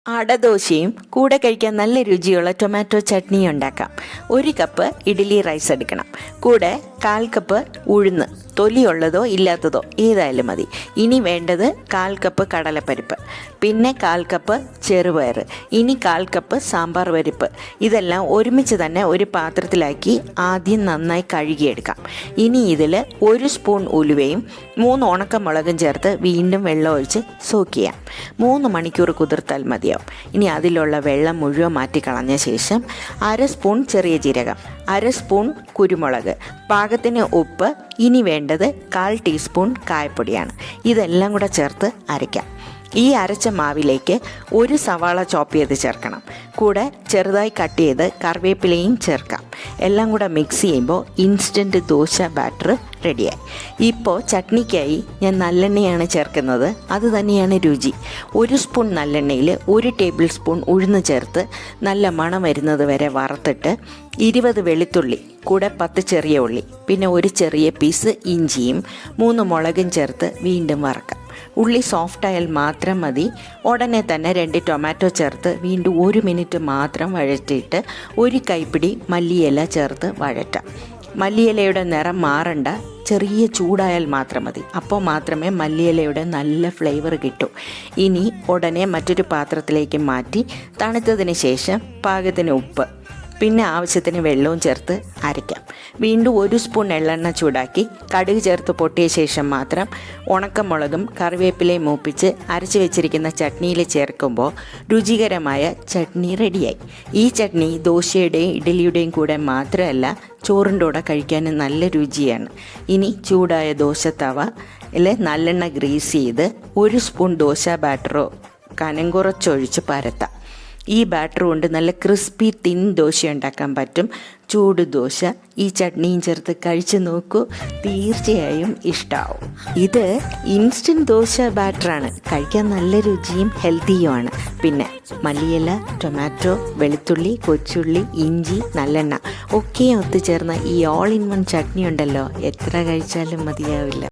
അടദോശയും കൂടെ കഴിക്കാൻ നല്ല രുചിയുള്ള ടൊമാറ്റോ ചട്നിയും ഉണ്ടാക്കാം. 1 കപ്പ് ഇഡ്ഡലി റൈസ് എടുക്കണം. കൂടെ 1/4 കപ്പ് ഉഴുന്ന്, തൊലിയുള്ളതോ ഇല്ലാത്തതോ ഏതായാലും മതി. ഇനി വേണ്ടത് 1/4 കപ്പ് കടലപ്പരിപ്പ്, പിന്നെ 1/4 കപ്പ് ചെറുപയർ, ഇനി 1/4 കപ്പ് സാമ്പാർ പരിപ്പ്. ഇതെല്ലാം ഒരുമിച്ച് തന്നെ ഒരു പാത്രത്തിലാക്കി ആദ്യം നന്നായി കഴുകിയെടുക്കാം. ഇനി ഇതിൽ 1 സ്പൂൺ ഉലുവയും 3 ഉണക്കമുളകും ചേർത്ത് വീണ്ടും വെള്ളം ഒഴിച്ച് സോക്ക് ചെയ്യാം. 3 മണിക്കൂർ കുതിർത്താൽ മതിയാവും. ഇനി അതിലുള്ള വെള്ളം മുഴുവൻ മാറ്റിക്കളഞ്ഞ ശേഷം 1/2 സ്പൂൺ ചെറിയ ജീരകം, 1/2 സ്പൂൺ കുരുമുളക്, പാകത്തിന് ഉപ്പ്, ഇനി വേണ്ടത് 1/4 ടീസ്പൂൺ കായപ്പൊടിയാണ്. ഇതെല്ലാം കൂടെ ചേർത്ത് അരയ്ക്കാം. ഈ അരച്ച മാവിലേക്ക് 1 സവാള ചോപ്പ് ചെയ്ത് ചേർക്കണം. കൂടെ ചെറുതായി കട്ട് ചെയ്ത് കറിവേപ്പിലയും ചേർക്കാം. എല്ലാം കൂടെ മിക്സ് ചെയ്യുമ്പോൾ ഇൻസ്റ്റൻറ്റ് ദോശ ബാറ്റർ റെഡിയായി. ഇപ്പോൾ ചട്നിക്കായി ഞാൻ നല്ലെണ്ണയാണ് ചേർക്കുന്നത്. അത് തന്നെയാണ് രുചി. 1 സ്പൂൺ നല്ലെണ്ണയിൽ 1 ടേബിൾ സ്പൂൺ ഉഴുന്ന് ചേർത്ത് നല്ല മണം വരുന്നത് വരെ വറുത്തിട്ട് 20 വെളുത്തുള്ളി, കൂടെ 10 ചെറിയ ഉള്ളി, പിന്നെ 1 ചെറിയ പീസ് ഇഞ്ചിയും 3 മുളകും ചേർത്ത് വീണ്ടും വറക്കാം. ഉള്ളി സോഫ്റ്റായാൽ മാത്രം മതി. ഉടനെ തന്നെ 2 ടൊമാറ്റോ ചേർത്ത് വീണ്ടും 1 മിനിറ്റ് മാത്രം വഴറ്റിയിട്ട് 1 കൈപ്പിടി മല്ലിയില ചേർത്ത് വഴറ്റാം. മല്ലിയിലയുടെ നിറം മാറണ്ട, ചെറിയ ചൂടായാൽ മാത്രം മതി. അപ്പോൾ മാത്രമേ മല്ലിയിലയുടെ നല്ല ഫ്ലേവർ കിട്ടൂ. ഇനി ഉടനെ മറ്റൊരു പാത്രത്തിലേക്ക് മാറ്റി തണുത്തതിന് ശേഷം പാകത്തിന് ഉപ്പ്, പിന്നെ ആവശ്യത്തിന് വെള്ളവും ചേർത്ത് അരയ്ക്കാം. വീണ്ടും 1 സ്പൂൺ എള്ളെണ്ണ ചൂടാക്കി കടുക് ചേർത്ത് പൊട്ടിയ ശേഷം മാത്രം ഉണക്കമുളകും കറിവേപ്പിലയും മൂപ്പിച്ച് അരച്ച് വെച്ചിരിക്കുന്ന ചട്നിയിൽ ചേർക്കുമ്പോൾ രുചികരമായ ചട്നി റെഡിയായി. ഈ ചട്നി ദോശയുടെയും ഇഡ്ഡലിയുടെയും കൂടെ മാത്രമല്ല, ചോറിൻ്റെ കൂടെ കഴിക്കാനും നല്ല രുചിയാണ്. ഇനി ചൂടായ ദോശത്തവയിൽ നല്ലെണ്ണ ഗ്രീസ് ചെയ്ത് 1 സ്പൂൺ ദോശ ബാറ്ററോ കനം കുറച്ചൊഴിച്ച് പരത്താം. ഈ ബാറ്റർ കൊണ്ട് നല്ല ക്രിസ്പി തിൻ ദോശ ഉണ്ടാക്കാൻ പറ്റും. ചൂട് ദോശ ഈ ചട്നിയും ചേർത്ത് കഴിച്ച് നോക്കൂ, തീർച്ചയായും ഇഷ്ടമാവും. ഇത് ഇൻസ്റ്റൻറ്റ് ദോശ ബാറ്ററാണ്. കഴിക്കാൻ നല്ല രുചിയും ഹെൽത്തിയുമാണ്. പിന്നെ മല്ലിയില, ടൊമാറ്റോ, വെളുത്തുള്ളി, കൊച്ചുള്ളി, ഇഞ്ചി, നല്ലെണ്ണ ഒക്കെ ഒത്തുചേർന്ന ഈ ഓൾ ഇൻ വൺ ചട്നി ഉണ്ടല്ലോ, എത്ര കഴിച്ചാലും മതിയാവില്ല.